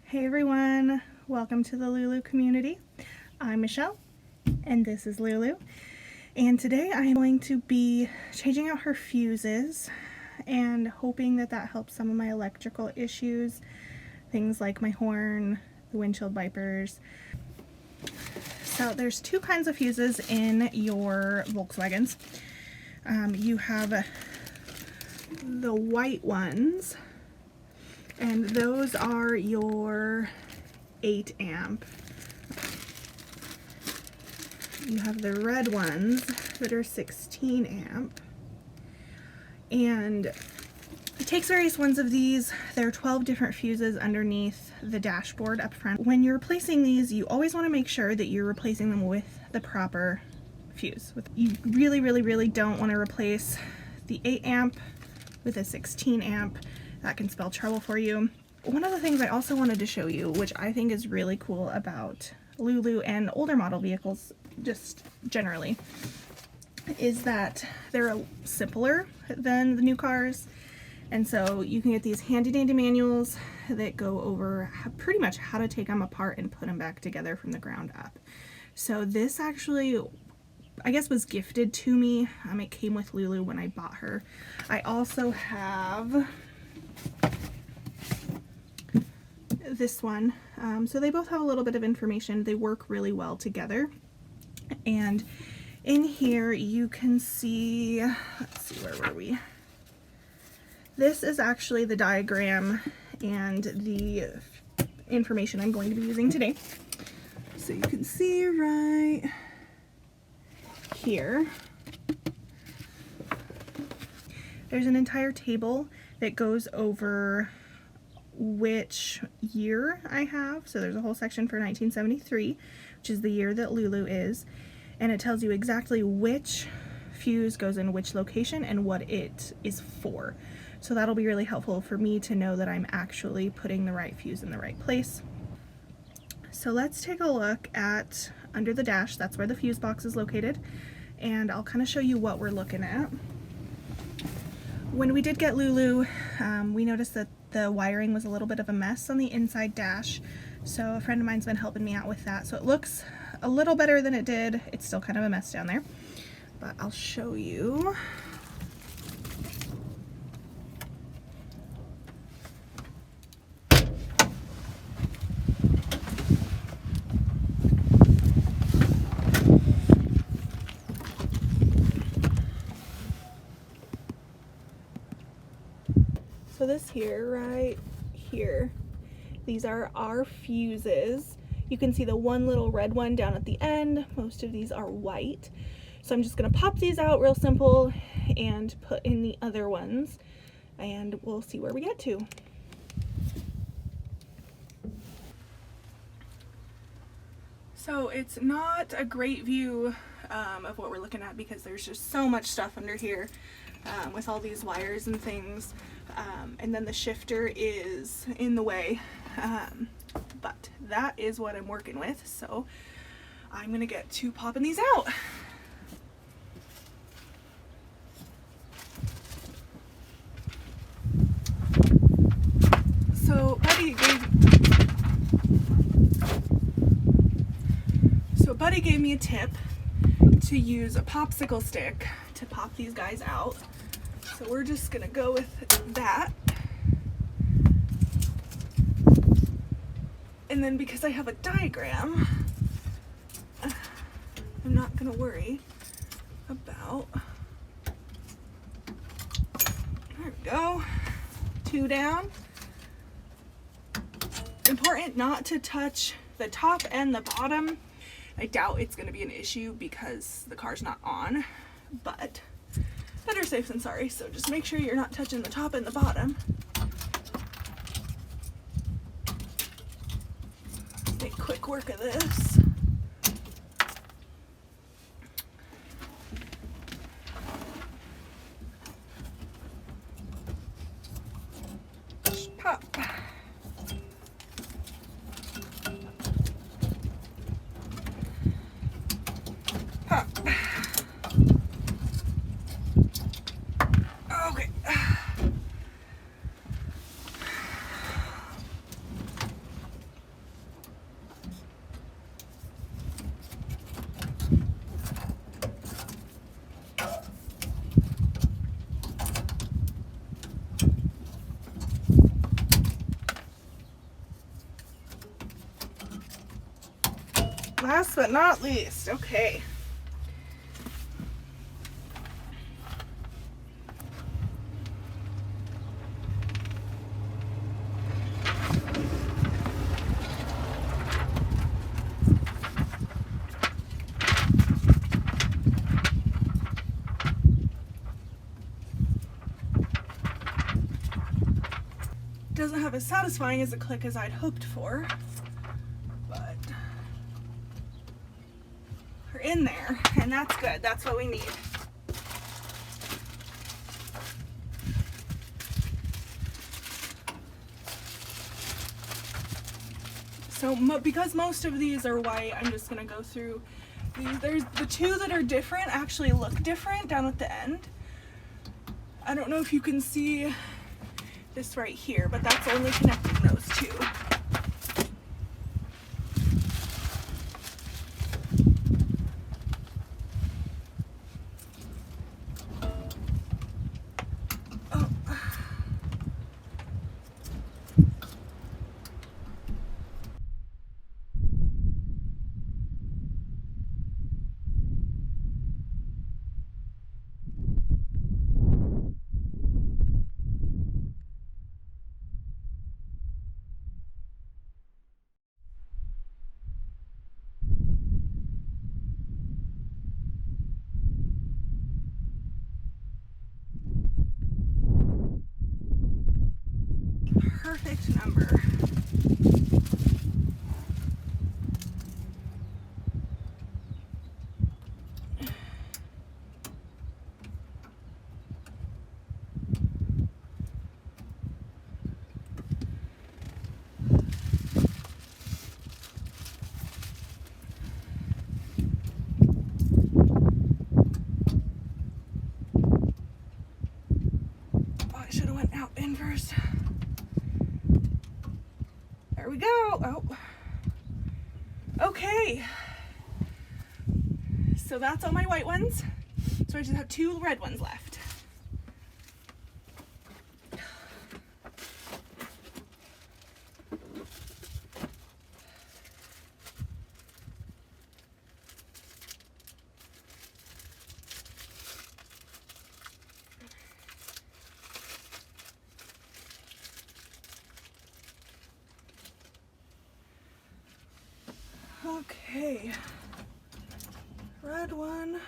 Hey everyone, welcome to the LuLu community. I'm Michelle and this is LuLu, and today I'm going to be changing out her fuses and hoping that that helps some of my electrical issues, things like my horn, the windshield wipers. So there's two kinds of fuses in your Volkswagens. You have the white ones, and those are your 8 amp. You have the red ones that are 16 amp. And it takes various ones of these. There are 12 different fuses underneath the dashboard up front. When you're replacing these, you always want to make sure that you're replacing them with the proper fuse. You really don't want to replace the 8 amp with a 16 amp. That can spell trouble for you. One of the things I also wanted to show you, which I think is really cool about LuLu and older model vehicles just generally, is that they're simpler than the new cars. And so you can get these handy dandy manuals that go over pretty much how to take them apart and put them back together from the ground up. So this actually, I guess, was gifted to me. It came with LuLu when I bought her. I also have this one. So they both have a little bit of information. They work really well together. And in here you can see, let's see, where were we? This is actually the diagram and the information I'm going to be using today. So you can see right here, there's an entire table that goes over which year I have. So there's a whole section for 1973, which is the year that LuLu is, and it tells you exactly which fuse goes in which location and what it is for. So that'll be really helpful for me to know that I'm actually putting the right fuse in the right place. So let's take a look at under the dash. That's where the fuse box is located, and I'll kind of show you what we're looking at. When we did get LuLu, we noticed that the wiring was a little bit of a mess on the inside dash, so a friend of mine's been helping me out with that. So it looks a little better than it did. It's still kind of a mess down there, but I'll show you. So this here, right here, these are our fuses. You can see the one little red one down at the end. Most of these are white. So I'm just gonna pop these out real simple and put in the other ones, and we'll see where we get to. So it's not a great view of what we're looking at because there's just so much stuff under here with all these wires and things. And then the shifter is in the way, but that is what I'm working with, so I'm gonna get to popping these out. So Buddy gave me a tip to use a popsicle stick to pop these guys out. So we're just gonna go with that. And then because I have a diagram, I'm not gonna worry about, there we go, 2 down. Important not to touch the top and the bottom. I doubt it's gonna be an issue because the car's not on, but better safe than sorry, so just make sure you're not touching the top and the bottom. Make quick work of this. Pop. Pop. Okay. Last but not least, okay. Doesn't have as satisfying as a click as I'd hoped for, but we're in there, and that's good. That's what we need. So because most of these are white, I'm just gonna go through these. There's the two that are different, actually look different down at the end. I don't know if you can see this right here, but that's only connecting those two. Oh. Perfect number. Oh, I should have went out in first. There we go. Oh. Okay. So that's all my white ones. So I just have 2 red ones left. Okay, red one,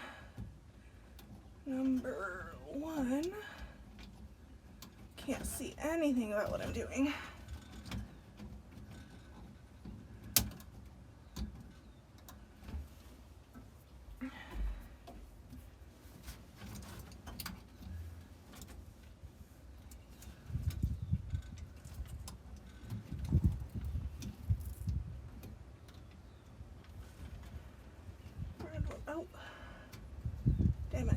number 1. Can't see anything about what I'm doing. Oh, damn it.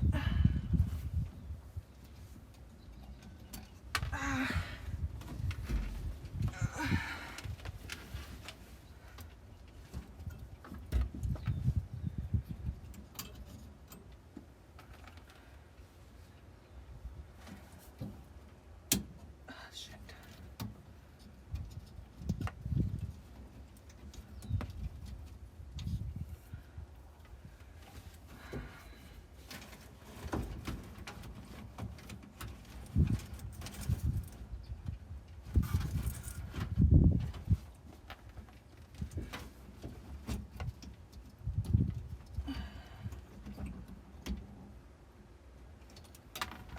Shit.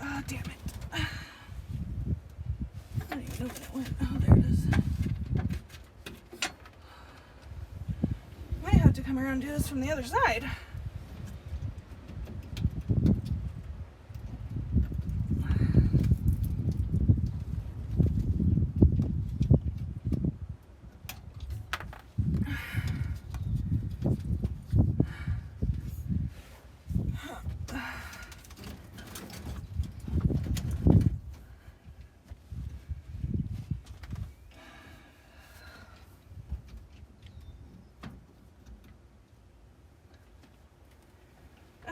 Oh, damn it. I don't even know when it went. Oh, there it is. Might have to come around and do this from the other side.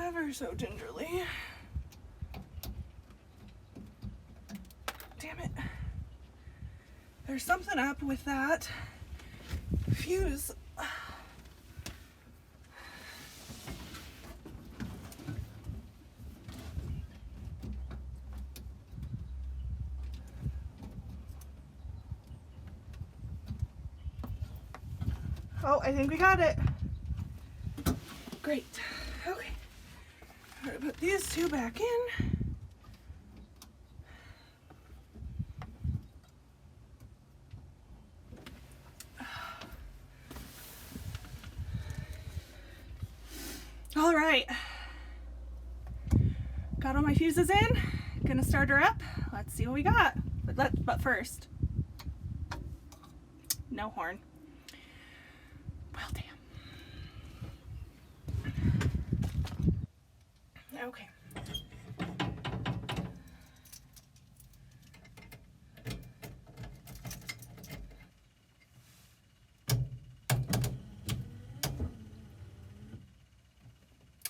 Ever so gingerly. Damn it. There's something up with that fuse. Oh, I think we got it. Great. Okay. I'm gonna put these two back in. All right. Got all my fuses in. Gonna start her up. Let's see what we got. But first, no horn. Well, damn. Okay.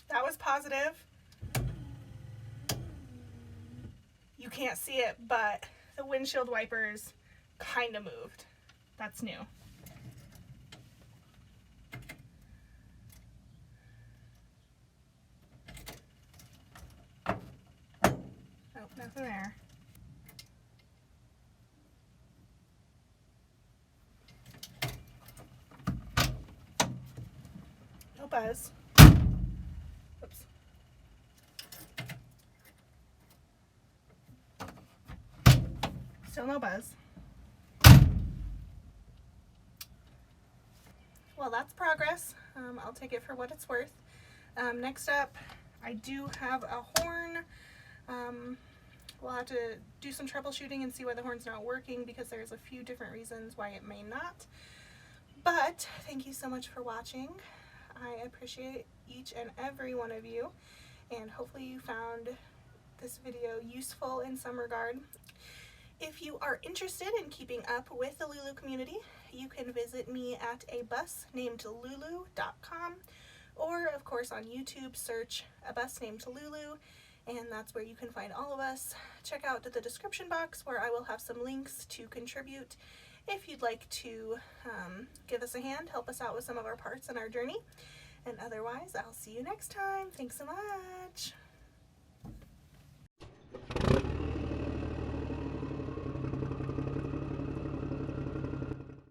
That was positive. You can't see it, but the windshield wipers kind of moved. That's new. Oh, nothing there. No buzz. Oops. Still no buzz. Well, that's progress. I'll take it for what it's worth. Next up, I do have a horn. We'll have to do some troubleshooting and see why the horn's not working, because there's a few different reasons why it may not. But thank you so much for watching. I appreciate each and every one of you, and hopefully you found this video useful in some regard. If you are interested in keeping up with the LuLu community, you can visit me at a bus named LuLu.com, or of course on YouTube search a bus named LuLu, and that's where you can find all of us. Check out the description box where I will have some links to contribute if you'd like to give us a hand, help us out with some of our parts in our journey. And otherwise, I'll see you next time. Thanks so much.